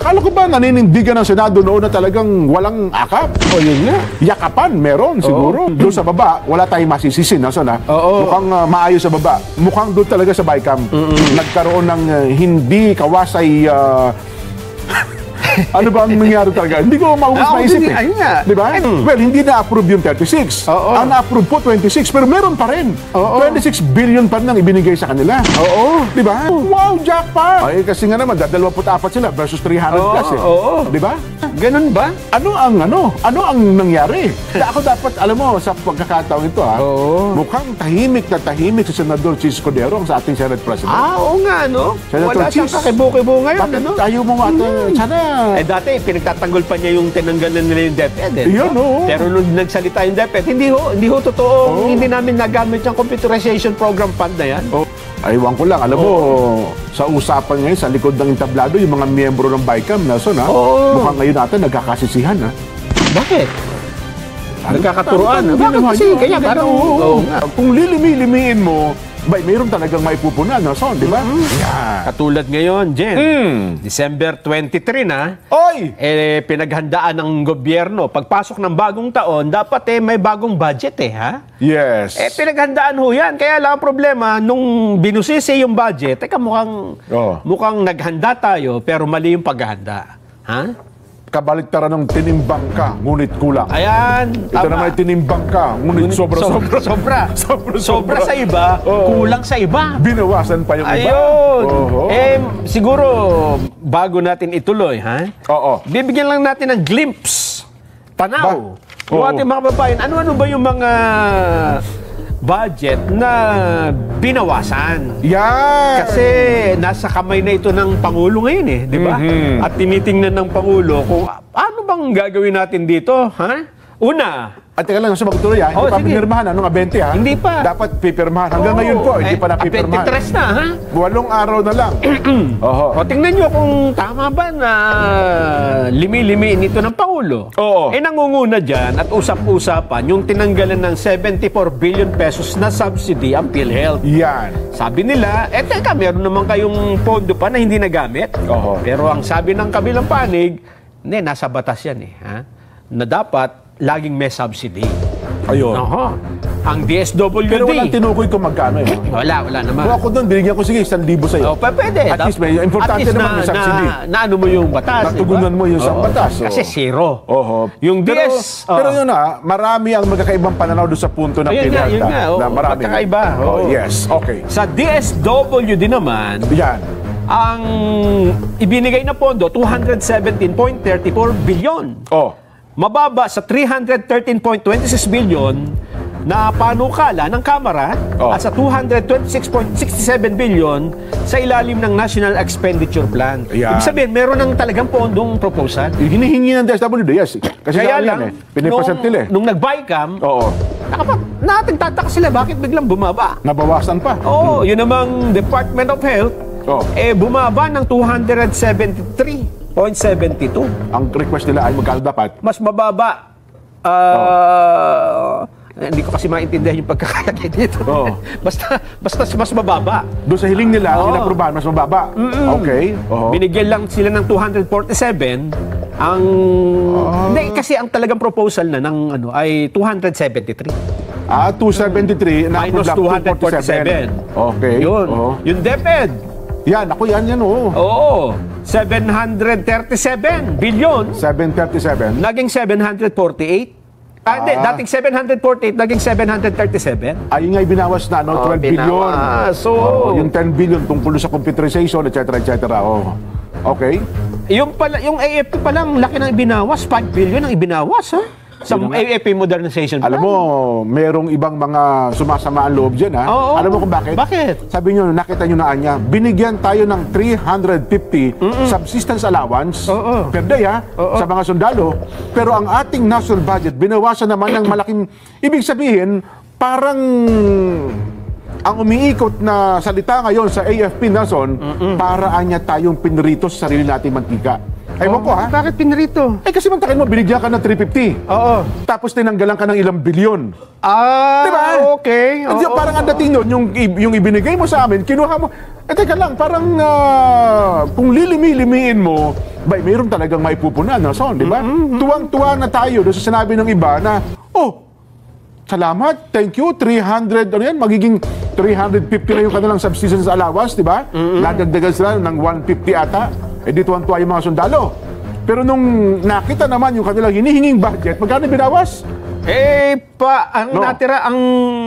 Akala ko ba naninindigan ng Senado noon na talagang walang akap? O yun nga. Yakapan, meron siguro. Doon sa baba, wala tayong masisisi. Nasaan ha? Mukhang maayos sa baba. Mukhang doon talaga sa BICAM. Nagkaroon ng hindi kawasay... ano ba ang nangyari talaga? Hindi ko maubos maisip eh. Di ba? Well, hindi na-approve yung 36. Ang na-approve po 26, pero meron pa rin. 26 billion pa rin ang ibinigay sa kanila. Di ba? Wow, jackpot! Ay, kasi nga naman, 24 sila versus 300 plus eh. Di ba? Ganun ba? Ano ang nangyari? Ako dapat, alam mo, sa pagkakataon ito ha, mukhang tahimik na tahimik si Senador Chis Cordero ang sa ating Senate President. Oo nga, no? Senator Wala siyang kakibo-kibo ngayon, ano? Tayo mo sana... dati, pinagtatanggol pa niya yung tinanggalan nila yung DepEd. Yun, Pero nung nagsalita yung DepEd, hindi ho totoo. Hindi namin nagamit yung computerization program fund na yan. Aywan ko lang, alam mo, sa usapan ngayon, sa likod ng entablado, yung mga miyembro ng BICAM, Nelson, ha? Mukhang ngayon natin nagkakasisihan, ha? Bakit? Nagkakaturuan. Bakit kasi? Kaya parang... Kung lilimi-limiin mo, mayroon talagang maipupunan, Nelson, di ba? Katulad ngayon, Jen, December 23 na, pinaghandaan ng gobyerno. Pagpasok ng bagong taon, dapat may bagong budget ha? Yes. Pinaghandaan ho yan. Kaya lang ang problema, nung binusisi yung budget, mukhang naghanda tayo, pero mali yung paghahanda. Ha? Kabaliktaran ng tinimbang ka, ngunit kulang. Ayan, ito naman tinimbang ka, ngunit sobra sa iba, kulang sa iba. Binawasan pa yung iba. Ayun. Siguro, bago natin ituloy, bibigyan lang natin ng glimpse, tanaw. Yung ating mga babayan, ano-ano ba yung mga budget na binawasan? Kasi nasa kamay na ito ng Pangulo ngayon di ba? At tinitingnan ng Pangulo kung ano bang gagawin natin dito, Una, at teka lang, magtuloy hindi pa pinirmahan, ano nga 20 Hindi pa. Dapat pipirmahan. Hanggang ngayon po, hindi pa napipirmahan. 23 na, 8 araw na lang. Tingnan nyo kung tama ba na limi-limiin ito ng Pangulo. Nangunguna dyan at usap-usapan yung tinanggalan ng 74 billion pesos na subsidy ang PhilHealth. Yan. Sabi nila, teka, meron naman kayong pondo pa na hindi nagamit. Pero ang sabi ng kabilang panig, nasa batas yan na dapat laging may subsidy. Ayun. Ang DSWD. Pero walang tinukoy kung magkano Wala naman. Kung ako doon, binigyan ko 1,000 sa'yo. Pwede. At least may importante naman may subsidy. Na ano mo yung batas. Natugunan mo yung sa batas. Kasi zero. Yung pero yun marami ang magkakaibang pananaw doon sa punto ng PhilHealth. Yun nga. Magkakaiba. Yes, okay. Sa DSWD naman, ang ibinigay na pondo, 217.34 billion. Mababa sa 313.26 billion na panukala ng Kamara at sa 226.67 billion sa ilalim ng National Expenditure Plan. Ibig sabihin, meron ng talagang pondong proposal. Hinihingi ng DSWD, yes. Kasi kaya lang, pinipresent nila nung nag-BICAM, tataka sila bakit biglang bumaba. Nabawasan pa. Yun namang Department of Health, bumaba ng 273.72. Ang request nila ay magkano dapat? Mas mababa. Hindi ko kasi maintindihan yung pagkakaya dito. Basta mas mababa. Doon sa hiling nila, ang inaprubahan, mas mababa. Okay. Binigyan lang sila ng 247. Hindi, kasi ang talagang proposal na ng ay 273. 273 na minus 247. Okay. Yun. Yung DepEd. Yan, Oo. 737 billion. 737. Naging 748. Dating 748, naging 737. Ayun nga binawas na, 12 billion. Yung 10 billion tungkol sa computerization, etc. Okay. Yung AFP pa lang, laki ng ibinawas. 5 billion ang ibinawas, sa AFP modernization plan. Alam mo, merong ibang mga sumasama ang loob dyan, Alam mo kung bakit? Bakit? Sabi nyo, nakita nyo na niya, binigyan tayo ng 350 subsistence allowance per day, sa mga sundalo. Pero ang ating national budget, binawasan naman ng malaking, ibig sabihin, parang ang umiikot na salita ngayon sa AFP, Nelson, para anya tayong pinrito sa sarili nating mantika. Ewan ko ha. Bakit pinrito? Kasi mantakin mo, binigyan ka ng 350. Oo. Tapos tinanggalan ka ng ilang bilyon. Diba? Okay. Parang ang dating nun, yung ibinigay mo sa amin, kinuha mo. Teka lang, parang kung lilimi-limiin mo, mayroon talagang maipupunan, Son, di ba? Tuwang-tuwa na tayo doon sa sinabi ng iba na, salamat, thank you, 300, magiging 350 na yung kanilang subsistence allowance, di ba? Nadagdagan sila ng 150 ata. Di tuwang-tuwa yung mga sundalo. Pero nung nakita naman yung kanilang hinihinging budget, magkano binawas? Natira, ang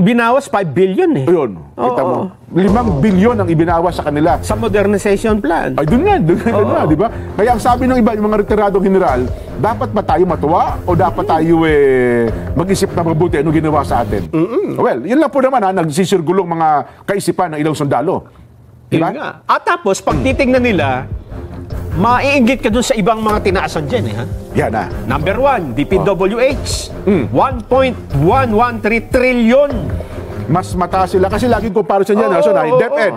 binawas, 5 billion eh. Ayun, kita mo. 5 bilyon ang ibinawas sa kanila. Sa modernization plan. Ay, doon nga, di ba? Kaya ang sabi ng iba, yung mga retiradong general, dapat ba tayo matuwa o dapat tayo mag-isip na mabuti ano ginawa sa atin? Well, yun lang po naman nagsisirgulong mga kaisipan ng ilang sundalo. Diba? At tapos, pag titignan nila, maiinggit ka dun sa ibang mga tinaasan dyan ha? Yan na. Number 1, DPWH. 1.113 trillion. Mas mataas sila kasi laging comparison yan. DepEd.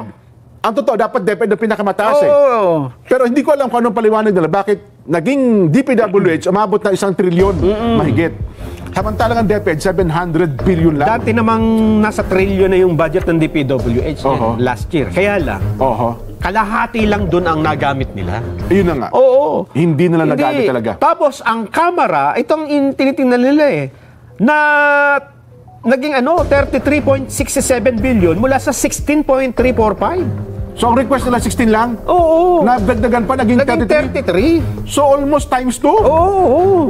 Ang totoo, dapat DepEd ang pinakamataas Pero hindi ko alam kung anong paliwanag nila. Bakit naging DPWH umabot na 1 trillion mahigit. Samantalang ang DepEd, 700 billion lang. Dati namang nasa trillion na yung budget ng DPWH last year. Kaya lang, kalahati lang doon ang nagamit nila. Yun na nga. Hindi nila nagamit talaga. Tapos, ang Kamara, itong tinitingnan nila na naging 33.67 billion mula sa 16.345. So, ang request nila 16 lang? Nagdagdagan pa, naging 33? So, almost times 2?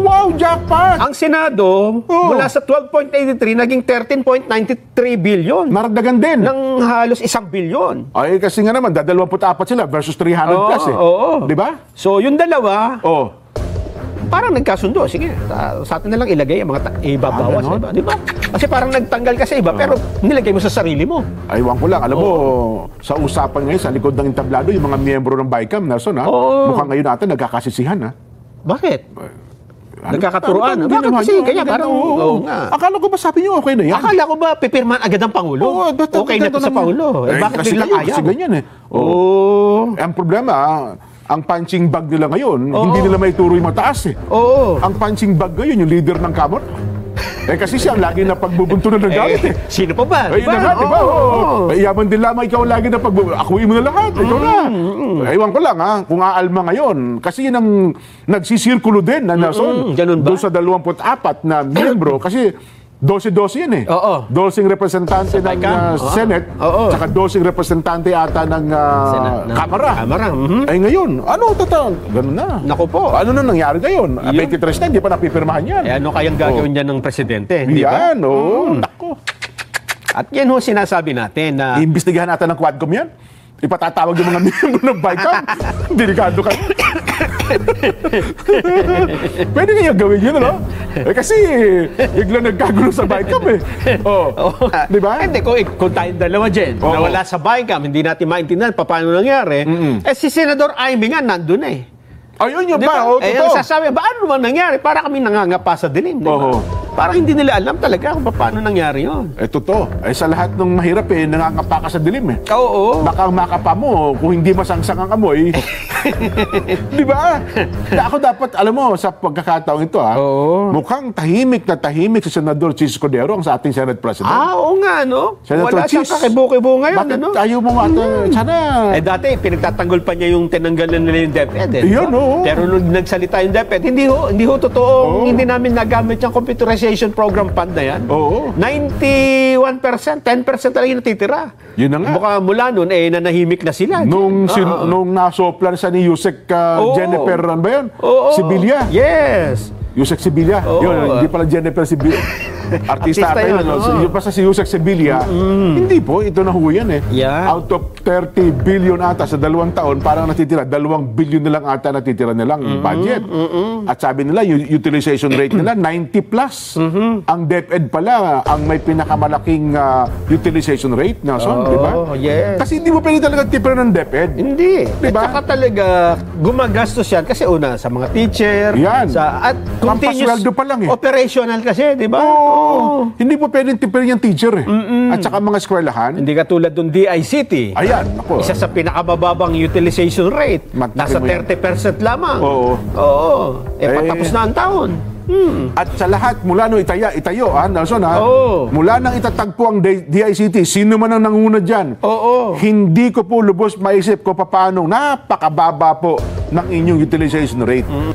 Wow, jackpot! Ang Senado, mula sa 12.83, naging 13.93 billion. Naragdagan din. Ng halos 1 billion. Ay, kasi nga naman, 24 sila versus 300 plus Di ba? So, yung dalawa, parang nagkasundo. Sige, sa atin na lang ilagay ang mga ibabawas. Di ba? Kasi parang nagtanggal ka sa iba, pero nilagay mo sa sarili mo. Aywan ko lang. Alam mo, sa usapan ngayon, sa likod ng entablado, yung mga miyembro ng BICAM, Nelson, mukhang ngayon natin nagkakasisihan, Bakit? Nagkakaturuan. Bakit kasi? Kaya parang, akala ko ba sabi niyo okay na yan? Akala ko ba pipirman agad ang Pangulo? Okay na ito sa Pangulo. Bakit biglang ayaw? Kasi ganyan Ang problema, ang punching bag nila ngayon, hindi nila may turo yung mataas Ang punching bag ngayon, yung leader ng Kamot. Kasi siya ang lagi na pagbubuntunan ng gamit Sino pa ba? Diba? Diba? Yaman din lamang ikaw lagi na akuin mo na lahat. Ikaw na. Ewan ko lang kung aalma ngayon. Kasi yun ang nagsisirkulo din na Nelson. Doon sa 24 na miyembro. Kasi 12-12 yan 12 representante ng Senate, tsaka 12 representante ata ng Kamara. Ay ngayon, ganun na. Naku po. Ano na nangyari ngayon? 23 na, hindi pa napipirmahan yan. Ano kayang gagawin niya ng presidente? Di ba? Yan, naku. At yan sinasabi natin na... Iimbestigahan natin ng Quadcom yan? Ipatatawag yung mga miyembro ng BICAM? Delikado ka. Pwede kaya gawin yun, kasi bigla nagkagulo sa BICAM Di ba? Hindi, kung tayong dalawa dyan, nawala sa BICAM, hindi natin maintindihan paano nangyari, si Senador Amy nga nandun Ayun yun ba? Totoo. Ang sasabi, ano naman nangyari? Para kami nangangapa sa dilim, di ba? Parang hindi nila alam talaga kung paano nangyari yun. Totoo. Sa lahat ng mahirap nangangapa ka sa dilim Baka ang makapa mo, kung hindi masangsang ang amoy. Di ba? Ako dapat, alam mo, sa pagkakataong ito mukhang tahimik na tahimik si Senador Chis Cordero ang sa ating Senate President. Oo nga, Senator wala siyang kakibo-kibo ngayon, Bakit ayaw mo nga sana? Dati, pinagtatanggol pa niya yung tinanggalan nila yung DepEd. Yun, Pero nung nagsalita yung DepEd, hindi ho totoo. Hindi namin nagamit yung computerization program fund na yan. 91%, 10% talaga yung natitira. Yun na nga. Baka mula nun, nanahimik na sila. Nung nasoplan sa ni Yusek Jennifer, ano ba yun? Sibilia. Yes. Yusek Sibilia. Yun, hindi pala Jennifer Sibilia. Artista yun. Yung basta si Yusek Sibilia, hindi po, ito na ho yan Out of 30 billion ata sa 2 taon, parang natitira, 2 billion na lang ata natitira nilang budget. At sabi nila, utilization rate nila, 90 plus. Ang DepEd pala, ang may pinakamalaking utilization rate, Nelson, di ba? Yes. Kasi hindi mo pwede talaga tipra ng DepEd. Hindi. Diba? At saka talaga, gumagastos yan kasi una, sa mga teacher, yan. at continuous pa lang operational kasi, di ba? Oo. Hindi po pwedeng tipirin yung teacher eh. At saka mga eskwelahan. Hindi katulad ng DICT. Ayan, ako. Isa sa pinakamababang utilization rate. Nasa 30% lamang. Oo. Oo. Patapos na ang taon. At sa lahat, mula no itayo, Nelson, Oo. mula nang itatagpo ang DICT, sino man ang nanguna dyan, Oo. hindi ko po lubos maisip ko paano napakababa po ng inyong utilization rate.